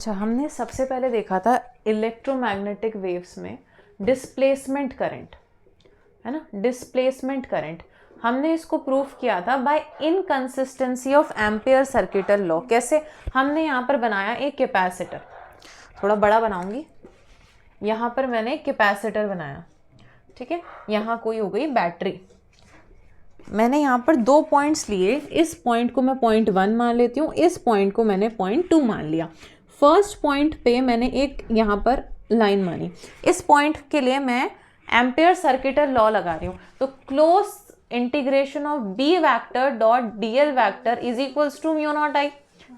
अच्छा, हमने सबसे पहले देखा था इलेक्ट्रोमैग्नेटिक वेव्स में डिस्प्लेसमेंट करंट, है ना। डिस्प्लेसमेंट करंट हमने इसको प्रूफ किया था by inconsistency of Ampere circuital law. कैसे? हमने यहाँ पर बनाया एक कैपेसिटर, थोड़ा बड़ा बनाऊंगी। यहाँ पर मैंने एक कैपेसिटर बनाया, ठीक है। यहाँ कोई हो गई बैटरी। मैंने यहाँ पर 2 पॉइंट्स लिए, इस पॉइंट को मैं पॉइंट 1 मान लेती हूँ, इस पॉइंट को मैंने पॉइंट 2 मान लिया। फर्स्ट पॉइंट पे मैंने एक यहाँ पर लाइन मानी, इस पॉइंट के लिए मैं एम्पियर सर्किटल लॉ लगा रही हूँ। तो close integration of B vector dot d l vector is equals to mu naught I,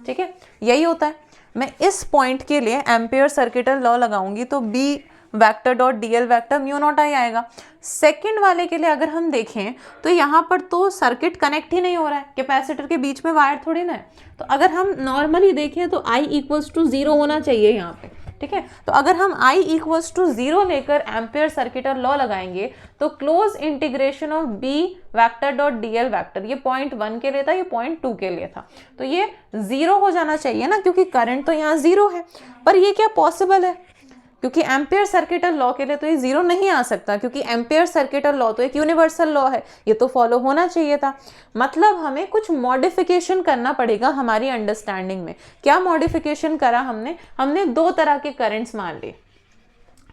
ठीक है, यही होता है। मैं इस पॉइंट के लिए एम्पियर सर्किटल लॉ लगाऊंगी तो B vector dot d l vector mu naught I आएगा। सेकंड वाले के लिए अगर हम देखें तो यहाँ पर तो सर्किट कनेक्ट ही नहीं हो रहा है, कैपेसिटर के बीच में वायर थोड़ी ना है। तो अगर हम नॉर्मली देखें तो I इक्वल्स टू 0 होना चाहिए यहाँ पे, ठीक है। तो अगर हम I इक्वल्स टू 0 लेकर एम्पियर सर्किटल लॉ लगाएंगे तो close integration of B vector dot d l vector, ये पॉइंट 1 के लिए था, ये पॉइंट 2 के लिए था, तो ये 0 हो जाना चाहिए ना, क्योंकि करंट तो यहाँ 0 है। पर ये क्या पॉसिबल है? क्योंकि एम्पियर सर्किटल लॉ के लिए तो ये 0 नहीं आ सकता, क्योंकि एम्पियर सर्किटल लॉ तो एक यूनिवर्सल लॉ है, ये तो फॉलो होना चाहिए था। मतलब हमें कुछ मॉडिफिकेशन करना पड़ेगा हमारी अंडरस्टैंडिंग में। क्या मॉडिफिकेशन करा हमने? हमने 2 तरह के करंट्स मान लिए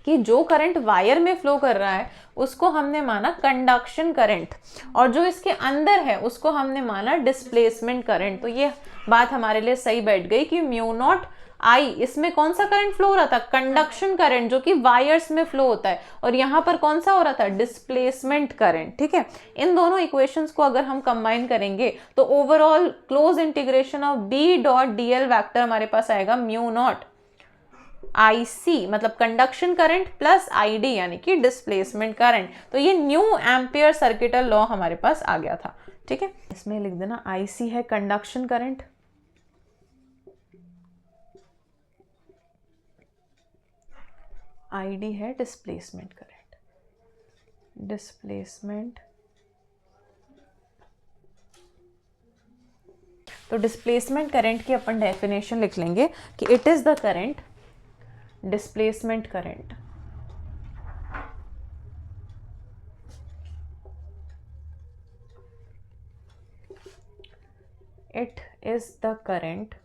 कि जो करंट वायर में फ्लो कर रहा है उसको हमने माना कंडक्शन करंट, और जो इसके अंदर है उसको हमने माना डिस्प्लेसमेंट करंट। तो ये बात हमारे लिए सही बैठ गई कि म्यू नॉट आई, इसमें कौन सा करंट फ्लो हो रहा था? कंडक्शन करंट, जो कि वायर्स में फ्लो होता है, और यहाँ पर कौन सा हो रहा था? डिस्प्लेसमेंट करंट, ठीक है। इन दोनों इक्वेशंस को अगर हम कंबाइन करेंगे तो overall close integration of B dot d l vector हमारे पास आएगा म्यू नॉट आई सी, मतलब conduction current plus I D, यानी कि डिस्प्लेसमेंट करंट। तो ये न्यू एम्पियर सर्किटल लॉ हमारे पास आ गया था, ठीक है। इसमें लिख देना आई सी है कंडक्शन करंट, आई डी है डिस्प्लेसमेंट करंट। डिस्प्लेसमेंट, तो डिस्प्लेसमेंट करंट की अपन डेफिनेशन लिख लेंगे कि it is the current, displacement current it is the current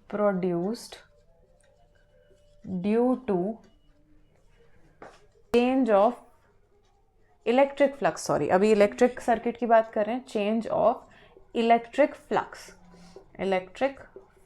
produced due to change of electric flux, sorry अभी इलेक्ट्रिक सर्किट की बात कर रहे हैं, change of electric flux, electric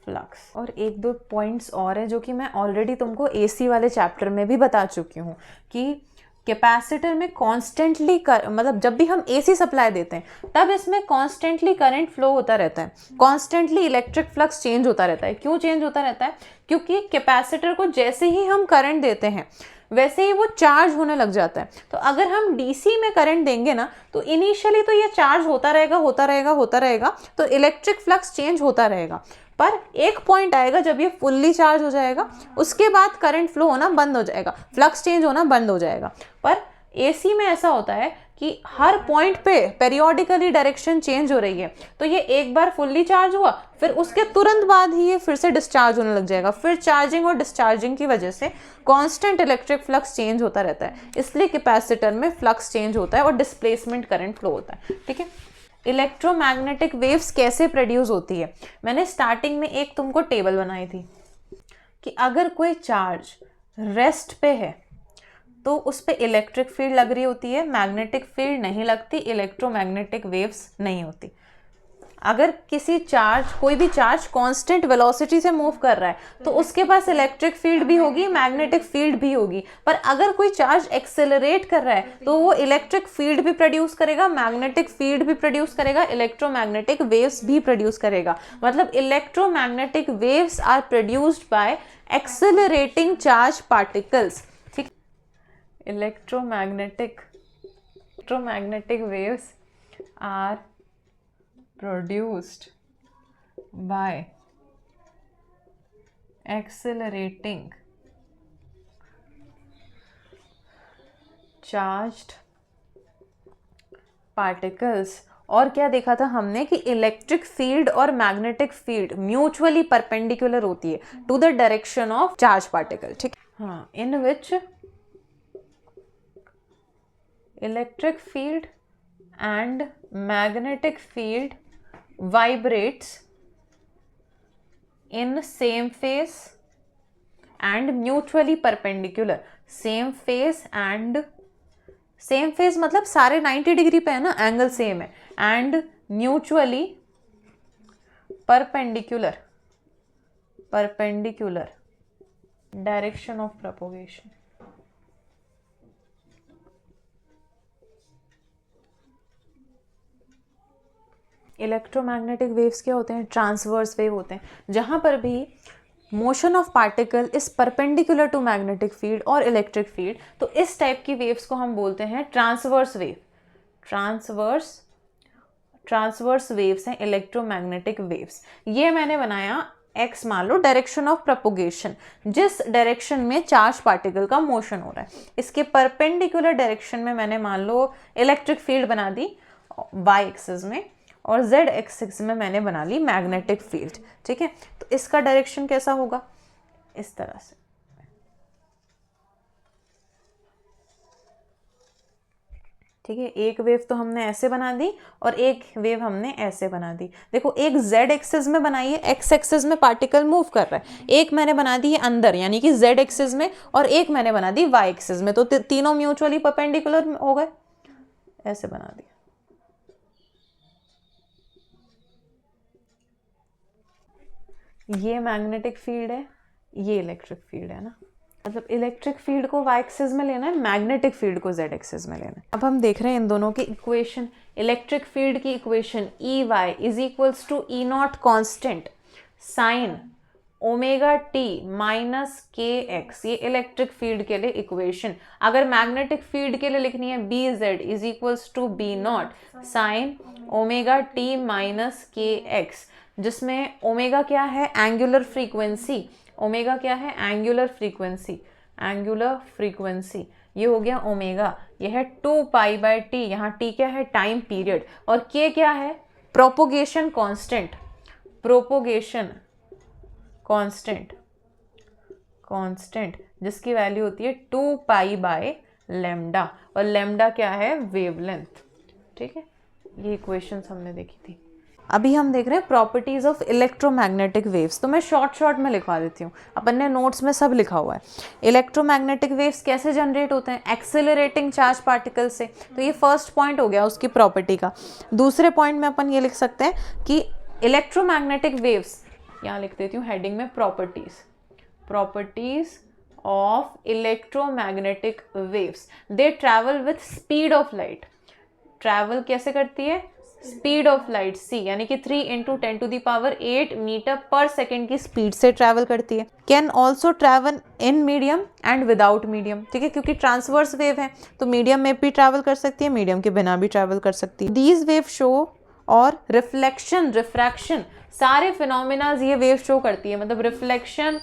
flux. और 1-2 पॉइंट्स और है जो कि मैं ऑलरेडी तुमको एसी वाले चैप्टर में भी बता चुकी हूँ कि कैपेसिटर में कॉन्स्टेंटली मतलब जब भी हम एसी सप्लाई देते हैं तब इसमें कॉन्स्टेंटली करंट फ्लो होता रहता है, कॉन्स्टेंटली इलेक्ट्रिक फ्लक्स चेंज होता रहता है। क्यों चेंज होता रहता है? क्योंकि कैपेसिटर को जैसे ही हम करंट देते हैं वैसे ही वो चार्ज होने लग जाता है। तो अगर हम डीसी में करंट देंगे ना तो इनिशियली तो ये चार्ज होता रहेगा होता रहेगा होता रहेगा, तो इलेक्ट्रिक फ्लक्स चेंज होता रहेगा। पर एक पॉइंट आएगा जब ये फुल्ली चार्ज हो जाएगा, उसके बाद करंट फ्लो होना बंद हो जाएगा, फ्लक्स चेंज होना बंद हो जाएगा। पर एसी में ऐसा होता है कि हर पॉइंट पे पेरियोडिकली डायरेक्शन चेंज हो रही है। तो ये एक बार फुल्ली चार्ज हुआ, फिर उसके तुरंत बाद ही ये फिर से डिस्चार्ज होने लग जाएगा। फिर चार्जिंग और डिस्चार्जिंग की वजह से कांस्टेंट इलेक्ट्रिक फ्लक्स चेंज होता रहता है, इसलिए कैपेसिटर में फ्लक्स चेंज होता है और डिस्प्लेसमेंट करंट फ्लो होता है, ठीक है। इलेक्ट्रोमैग्नेटिक वेव्स कैसे प्रोड्यूस होती है? मैंने स्टार्टिंग में एक तुमको टेबल बनाई थी कि अगर कोई चार्ज रेस्ट पे है तो उस पे इलेक्ट्रिक फील्ड लग रही होती है, मैग्नेटिक फील्ड नहीं लगती, इलेक्ट्रोमैग्नेटिक वेव्स नहीं होती। अगर किसी चार्ज, कोई भी चार्ज कांस्टेंट वेलोसिटी से मूव कर रहा है तो उसके पास इलेक्ट्रिक फील्ड भी होगी, मैग्नेटिक फील्ड भी होगी। पर अगर कोई चार्ज एक्सेलरेट कर रहा है तो वो इलेक्ट्रिक फील्ड भी प्रोड्यूस करेगा, मैग्नेटिक फील्ड भी प्रोड्यूस करेगा, इलेक्ट्रोमैग्नेटिक वेव्स भी प्रोड्यूस करेगा। मतलब electromagnetic waves are produced by accelerating charge particles, ठीक। Electromagnetic waves are produced by accelerating charged particles और क्या देखा था हमने कि इलेक्ट्रिक फील्ड और मैग्नेटिक फील्ड म्यूचुअली परपेंडिकुलर होती है to the direction of charge particle, ठीक है। हाँ, in which electric field and magnetic field vibrates in same phase and mutually perpendicular. same phase and same phase मतलब सारे 90 degree पे है ना, एंगल सेम है, and mutually perpendicular direction of propagation. Electromagnetic waves क्या होते हैं? ट्रांसवर्स वेव होते हैं, जहाँ पर भी motion of particle is perpendicular to magnetic field और इलेक्ट्रिक फील्ड, तो इस टाइप की वेव्स को हम बोलते हैं ट्रांसवर्स वेव। ट्रांसवर्स वेव्स हैं इलेक्ट्रोमैग्नेटिक वेव्स। ये मैंने बनाया एक्स, मान लो डायरेक्शन ऑफ प्रोपोगेशन, जिस डायरेक्शन में चार्ज पार्टिकल का मोशन हो रहा है, इसके परपेंडिकुलर डायरेक्शन में मैंने मान लो इलेक्ट्रिक फील्ड बना दी वाई एक्सिस में, और z एक्सिस में मैंने बना ली मैग्नेटिक फील्ड, ठीक है। तो इसका डायरेक्शन कैसा होगा? इस तरह से, ठीक है। एक वेव तो हमने ऐसे बना दी और एक वेव हमने ऐसे बना दी। देखो, एक z एक्सिस में बनाई है, x एक्सिस में पार्टिकल मूव कर रहा है, एक मैंने बना दी है अंदर यानी कि z एक्सिस में, और एक मैंने बना दी y एक्सिस में, तो तीनों म्यूचुअली परपेंडिकुलर हो गए, ऐसे बना दिया। ये मैग्नेटिक फील्ड है, ये इलेक्ट्रिक फील्ड है ना, मतलब इलेक्ट्रिक फील्ड को y एक्सिस में लेना है, मैग्नेटिक फील्ड को z एक्सिस में लेना है। अब हम देख रहे हैं इन दोनों की इक्वेशन। इलेक्ट्रिक फील्ड की equation EY is equals to E naught constant sine omega t minus k x, ये इलेक्ट्रिक फील्ड के लिए इक्वेशन। अगर मैग्नेटिक फील्ड के लिए लिखनी है BZ is equals to B naught sine omega t minus k x, जिसमें omega क्या है? Angular frequency. ओमेगा क्या है? Angular frequency. ये हो गया ओमेगा, ये है 2 पाई बाय टी, यहाँ टी क्या है? टाइम पीरियड, और के क्या है? प्रोपोगेशन कांस्टेंट, जिसकी वैल्यू होती है 2 पाई बाय लेमडा, और लेमडा क्या है? वेवलेंथ, ठीक है। ये इक्वेशंस हमने देखी थी। अभी हम देख रहे हैं प्रॉपर्टीज ऑफ इलेक्ट्रोमैग्नेटिक वेव्स, तो मैं शॉर्ट में लिखवा देती हूँ, अपन ने नोट्स में सब लिखा हुआ है। इलेक्ट्रोमैग्नेटिक वेव्स कैसे जनरेट होते हैं? एक्सेलरेटिंग चार्ज पार्टिकल से, तो ये फर्स्ट पॉइंट हो गया उसकी प्रॉपर्टी का। दूसरे पॉइंट में अपन ये लिख सकते हैं कि इलेक्ट्रोमैग्नेटिक वेव्स, यहाँ लिख देती हूँ हेडिंग में properties of electromagnetic waves, they travel with speed of light. Travel कैसे करती है? स्पीड ऑफ लाइट c, यानी कि 3 × 10⁸ मीटर पर सेकेंड की स्पीड से ट्रैवल करती है। Can also travel in medium and without medium, ठीक है, क्योंकि ट्रांसवर्स वेव है तो मीडियम में भी ट्रैवल कर सकती है, मीडियम के बिना भी ट्रैवल कर सकती है। दीज वेव शो और रिफ्लेक्शन, रिफ्रैक्शन, सारे फिनोमिनाज ये वेव शो करती है, मतलब रिफ्लेक्शन,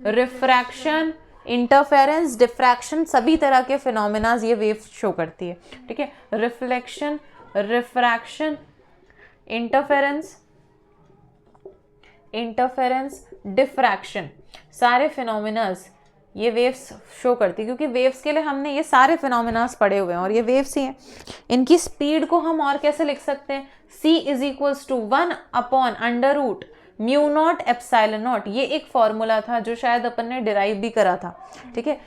रिफ्रैक्शन, इंटरफेरेंस, डिफ्रैक्शन, सभी तरह के फिनोमिनाज ये वेव शो करती है, ठीक है। रिफ्लेक्शन, रिफ्रैक्शन, इंटरफेरेंस, डिफ्रैक्शन, सारे फिनोमिनाज ये वेव्स शो करती है, क्योंकि वेव्स के लिए हमने ये सारे फिनोमिनाज पढ़े हुए हैं और ये वेव्स ही हैं। इनकी स्पीड को हम और कैसे लिख सकते हैं? c is equals to 1/√μ0 ε0। ये एक फॉर्मूला था जो शायद अपन ने डिराइव भी करा था, ठीक है।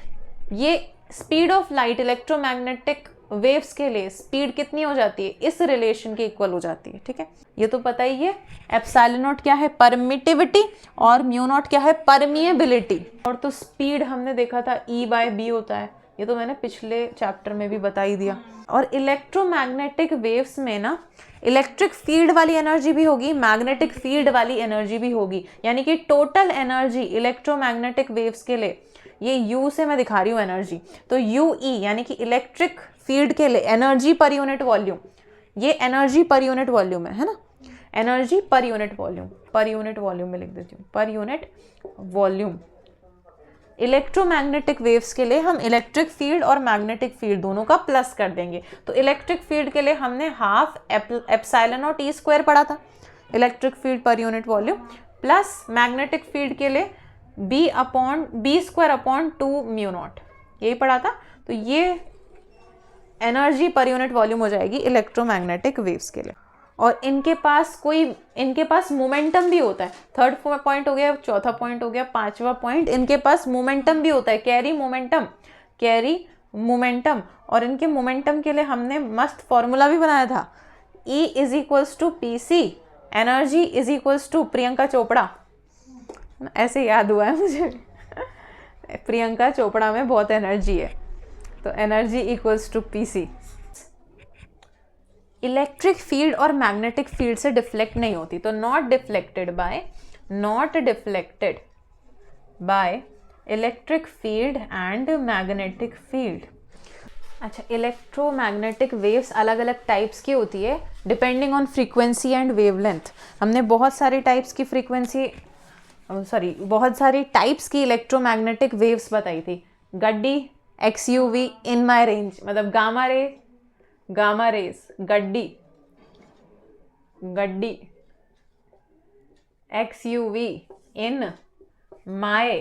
ये speed of light electromagnetic waves के लिए स्पीड कितनी हो जाती है? इस रिलेशन के इक्वल हो जाती है, ठीक है। ये तो पता ही है। एप्सिलॉन क्या है? परमिटिविटी, और μ0 क्या है? परमिएबिलिटी। और तो स्पीड हमने देखा था E/B होता है, ये तो मैंने पिछले चैप्टर में भी बता ही दिया। और इलेक्ट्रोमैग्नेटिक वेव्स में ना इलेक्ट्रिक फील्ड वाली एनर्जी भी होगी, मैग्नेटिक फील्ड वाली एनर्जी भी होगी, यानी कि टोटल एनर्जी इलेक्ट्रोमैग्नेटिक वेव्स के लिए, ये U से मैं दिखा रही हूँ एनर्जी, तो UE यानी कि इलेक्ट्रिक फील्ड के लिए एनर्जी पर यूनिट वॉल्यूम, ये एनर्जी पर यूनिट वॉल्यूम है ना, एनर्जी पर यूनिट वॉल्यूम में लिख देती हूँ, पर यूनिट वॉल्यूम, इलेक्ट्रोमैग्नेटिक वेव्स के लिए हम इलेक्ट्रिक फील्ड और मैग्नेटिक फील्ड दोनों का प्लस कर देंगे। तो इलेक्ट्रिक फील्ड के लिए हमने half epsilon naught E square पढ़ा था, electric field per unit volume, plus magnetic field के लिए B square upon 2 mu naught, यही पढ़ा था। तो ये एनर्जी पर यूनिट वॉल्यूम हो जाएगी इलेक्ट्रोमैग्नेटिक वेव्स के लिए। और इनके पास मोमेंटम भी होता है। थर्ड पॉइंट हो गया, चौथा पॉइंट हो गया, पांचवा पॉइंट, इनके पास मोमेंटम भी होता है, कैरी मोमेंटम। और इनके मोमेंटम के लिए हमने मस्त फॉर्मूला भी बनाया था, E is equals to PC, energy is equals to Priyanka Chopra, ऐसे याद हुआ है मुझे प्रियंका चोपड़ा में बहुत एनर्जी है, तो energy equals to PC। Electric field और मैग्नेटिक फील्ड से डिफ्लेक्ट नहीं होती, तो not deflected by electric field and magnetic field. अच्छा, इलेक्ट्रोमैग्नेटिक वेव्स अलग अलग टाइप्स की होती है depending on frequency and wavelength. हमने बहुत सारी टाइप्स की इलेक्ट्रोमैग्नेटिक वेव्स बताई थी। गड्डी, XUV, इन माई रेंज, मतलब गामा रेज, गड्डी, XUV, इन माई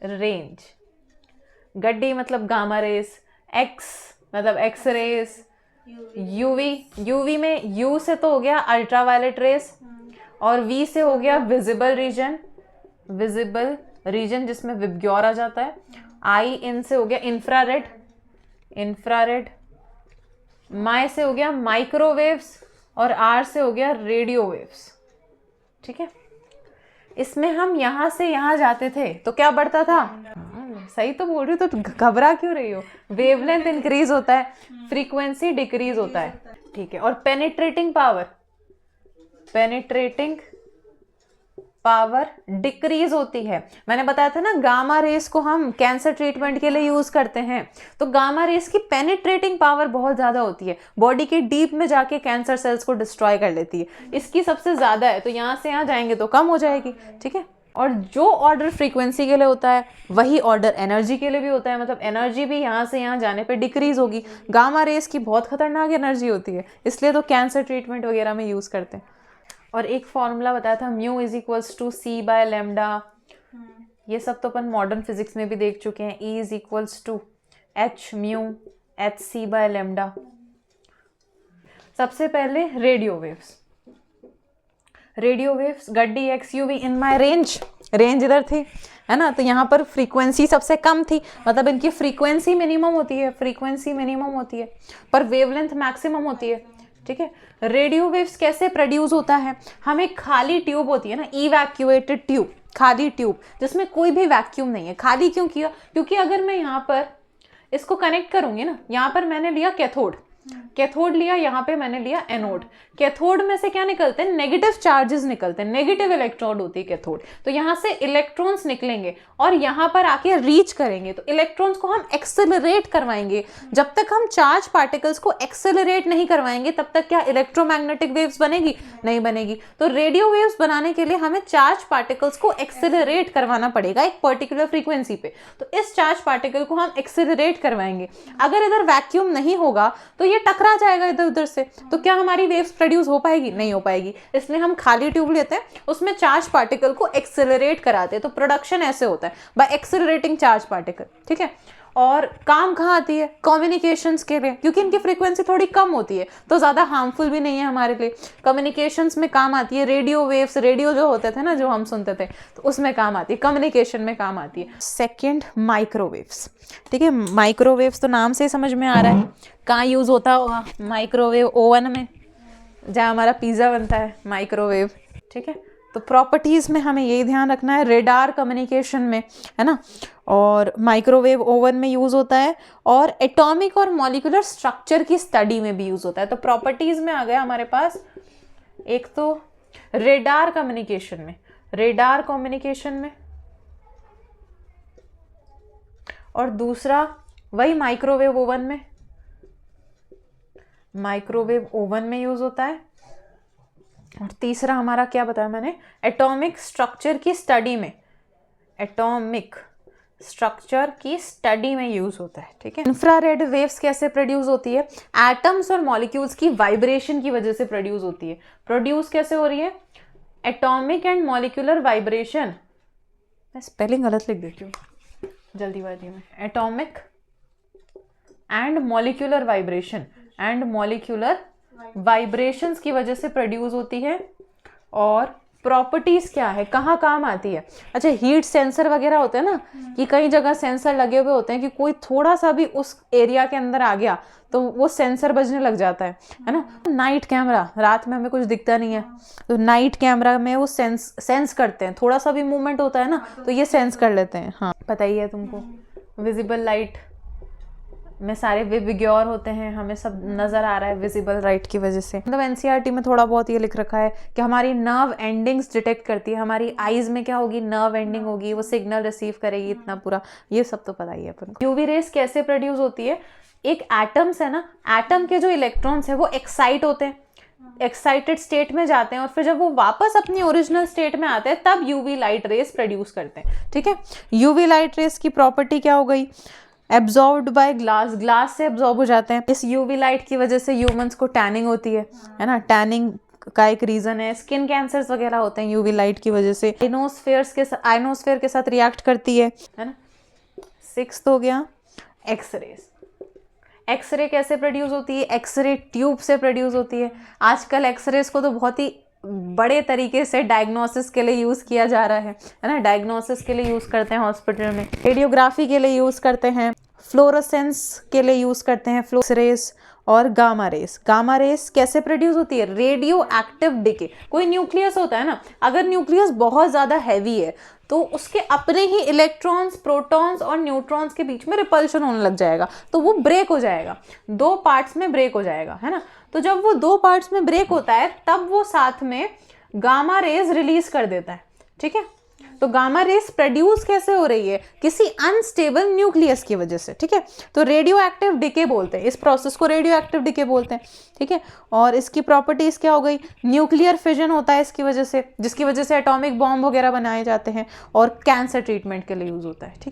रेंज। गड्डी मतलब गामा रेज, X मतलब एक्स रेज, यूवी में U से तो हो गया अल्ट्रावायलेट रेज, और V से हो गया विजिबल रीजन जिसमें विबग्योर आ जाता है। इन से हो गया इंफ्रारेड, माई से हो गया माइक्रोवेव्स, और R से हो गया रेडियो वेव्स। ठीक है, इसमें हम यहां से यहां जाते थे तो क्या बढ़ता था? सही तो बोल रही हो, तो घबरा क्यों रही हो? वेवलेंथ इंक्रीज होता है, फ्रीक्वेंसी डिक्रीज होता है। ठीक है, और पेनिट्रेटिंग पावर डिक्रीज होती है। मैंने बताया था ना, गामा रेस को हम कैंसर ट्रीटमेंट के लिए यूज करते हैं, तो गामा रेस की पेनिट्रेटिंग पावर बहुत ज्यादा होती है, बॉडी के डीप में जाके कैंसर सेल्स को डिस्ट्रॉय कर लेती है। इसकी सबसे ज्यादा है, तो यहां से यहां जाएंगे तो कम हो जाएगी। ठीक है, और जो ऑर्डर फ्रीक्वेंसी के लिए होता है वही ऑर्डर एनर्जी के लिए भी होता है, मतलब एनर्जी भी यहाँ से यहाँ जाने पे डिक्रीज होगी। गामा रेस की बहुत खतरनाक एनर्जी होती है, इसलिए तो कैंसर ट्रीटमेंट वगैरह में यूज करते हैं। और एक फॉर्मूला बताया था, mu is equals to C by lambda. ये सब तो अपन मॉडर्न फिजिक्स में भी देख चुके हैं। E is equals to H mu HC by lambda. सबसे पहले रेडियो वेव्स, गड्डी, XUV, इन माई रेंज इधर थी, है ना, तो यहाँ पर फ्रीक्वेंसी सबसे कम थी, मतलब इनकी फ्रीक्वेंसी मिनिमम होती है, पर वेवलेंथ मैक्सिमम होती है। ठीक है, रेडियो वेव्स कैसे प्रोड्यूस होता है? हम एक खाली ट्यूब होती है ना, इवैक्यूएटेड ट्यूब, खाली ट्यूब जिसमें कोई भी वैक्यूम नहीं है। खाली क्यों किया? क्योंकि अगर मैं यहाँ पर इसको कनेक्ट करूंगी ना, यहाँ पर मैंने लिया कैथोड लिया, यहाँ पे मैंने लिया एनोड। कैथोड में से क्या निकलते हैं? नेगेटिव चार्जेस निकलते हैं, नेगेटिव इलेक्ट्रोड होती है कैथोड। तो यहाँ से इलेक्ट्रॉन्स निकलेंगे और यहाँ पर आके रीच करेंगे, तो इलेक्ट्रॉन्स को हम एक्सेलरेट करवाएंगे। जब तक हम चार्ज पार्टिकल्स को एक्सेलरेट नहीं करवाएंगे तब तक क्या इलेक्ट्रोमैग्नेटिक वेव्स बनेगी? नहीं बनेगी। तो रेडियो वेव्स बनाने के लिए हमें चार्ज पार्टिकल्स को एक्सेलरेट करवाना पड़ेगा एक पर्टिकुलर फ्रीक्वेंसी पे। तो इस चार्ज पार्टिकल को हम एक्सेलरेट करवाएंगे। अगर इधर वैक्यूम नहीं होगा तो ये टकरा जाएगा इधर उधर से, तो क्या हमारी वेव्स प्रोड्यूस हो पाएगी? नहीं हो पाएगी। इसलिए हम खाली ट्यूब लेते हैं, उसमें चार्ज पार्टिकल को एक्सेलरेट कराते हैं। तो प्रोडक्शन ऐसे होता है, बाय एक्सेलरेटिंग चार्ज पार्टिकल। ठीक है, और काम कहाँ आती है? कम्युनिकेशंस के लिए, क्योंकि इनकी फ्रीक्वेंसी थोड़ी कम होती है तो ज़्यादा हार्मफुल भी नहीं है हमारे लिए। कम्युनिकेशंस में काम आती है। रेडियो वेव्स, रेडियो जो होते थे ना, जो हम सुनते थे, तो उसमें काम आती है, कम्युनिकेशन में काम आती है। Second, microwaves. ठीक है, माइक्रोवेव्स तो नाम से समझ में आ रहा है कहाँ यूज़ होता होगा? माइक्रोवेव ओवन में, जहाँ हमारा पिज़्ज़ा बनता है, माइक्रोवेव। ठीक है, तो प्रॉपर्टीज़ में हमें यही ध्यान रखना है, रेडार कम्युनिकेशन में, है ना, और माइक्रोवेव ओवन में यूज़ होता है, और एटॉमिक और मॉलिक्यूलर स्ट्रक्चर की स्टडी में भी यूज़ होता है। तो प्रॉपर्टीज़ में आ गया हमारे पास, एक तो रेडार कम्युनिकेशन में, और दूसरा वही माइक्रोवेव ओवन में यूज़ होता है, और तीसरा हमारा क्या बताया मैंने? एटॉमिक स्ट्रक्चर की स्टडी में, एटॉमिक स्ट्रक्चर की स्टडी में यूज होता है, ठीक है। इंफ्रारेड वेव्स कैसे प्रोड्यूस होती है? एटम्स और मॉलिक्यूल्स की वाइब्रेशन की वजह से प्रोड्यूस होती है। प्रोड्यूस कैसे हो रही है? एटॉमिक एंड मॉलिक्यूलर वाइब्रेशन, मैं स्पेलिंग गलत लिख देती हूँ जल्दीबाजी में, atomic and molecular vibration, and molecular vibrations की वजह से प्रोड्यूस होती है। और प्रॉपर्टीज क्या है, कहाँ काम आती है? अच्छा, हीट सेंसर वगैरह होते हैं ना, कि कई जगह सेंसर लगे हुए होते हैं कि कोई थोड़ा सा भी उस एरिया के अंदर आ गया तो वो सेंसर बजने लग जाता है ना। नाइट कैमरा, रात में हमें कुछ दिखता नहीं है तो नाइट कैमरा में वो सेंस करते हैं, थोड़ा सा भी मूवमेंट होता है ना तो ये सेंस कर लेते हैं। हाँ, पता ही है तुमको, विजिबल लाइट में सारे विग्योर होते हैं, हमें सब नज़र आ रहा है विजिबल लाइट की वजह से। मतलब एनसीईआरटी में थोड़ा बहुत ये लिख रखा है कि हमारी नर्व एंडिंग्स डिटेक्ट करती है, हमारी आईज में क्या होगी, नर्व एंडिंग होगी, वो सिग्नल रिसीव करेगी, इतना पूरा ये सब तो पता ही है अपन को। यूवी रेस कैसे प्रोड्यूस होती है? एक एटम्स है ना, एटम के जो इलेक्ट्रॉन्स है वो एक्साइट होते हैं, एक्साइटेड स्टेट में जाते हैं और फिर जब वो वापस अपनी ओरिजिनल स्टेट में आते हैं तब यूवी लाइट रेस प्रोड्यूस करते हैं, ठीक है। यूवी लाइट रेस की प्रॉपर्टी क्या हो गई? एब्जॉर्ब्ड बाय ग्लास, ग्लास से एब्जॉर्ब हो जाते हैं। इस यूवी लाइट की वजह से ह्यूमंस को टैनिंग होती है ना, टैनिंग का एक रीजन है। स्किन कैंसर्स वगैरह होते हैं यूवी लाइट की वजह से। आइनोस्फेयर के साथ रिएक्ट करती है ना। 6th हो गया एक्सरेज। एक्सरे कैसे प्रोड्यूस होती है? एक्सरे ट्यूब से प्रोड्यूस होती है। आजकल एक्सरेज को तो बहुत ही बड़े तरीके से डायग्नोसिस के लिए यूज़ किया जा रहा है ना, डायग्नोसिस के लिए यूज़ करते हैं हॉस्पिटल में, रेडियोग्राफी के लिए यूज़ करते हैं, फ्लोरोसेंस के लिए यूज़ करते हैं, फ्लोरेस और गामा रेस। गामा रेस कैसे प्रोड्यूस होती है? Radio active decay. कोई न्यूक्लियस होता है ना, अगर न्यूक्लियस बहुत ज़्यादा हैवी है तो उसके अपने ही इलेक्ट्रॉन्स, प्रोटॉन्स और न्यूट्रॉन्स के बीच में रिपल्शन होने लग जाएगा तो वो ब्रेक हो जाएगा, 2 पार्ट्स में ब्रेक हो जाएगा, है ना। तो जब वो 2 पार्ट्स में ब्रेक होता है तब वो साथ में गामा रेज रिलीज कर देता है, ठीक है। तो गामा रेस प्रोड्यूस कैसे हो रही है? किसी अनस्टेबल न्यूक्लियस की वजह से, ठीक है। तो रेडियो एक्टिव डिके बोलते हैं इस प्रोसेस को, रेडियो एक्टिव डिके बोलते हैं, ठीक है। और इसकी प्रॉपर्टीज क्या हो गई? न्यूक्लियर फिजन होता है इसकी वजह से, जिसकी वजह से एटॉमिक बॉम्ब वगैरह बनाए जाते हैं और कैंसर ट्रीटमेंट के लिए यूज होता है, ठीक है।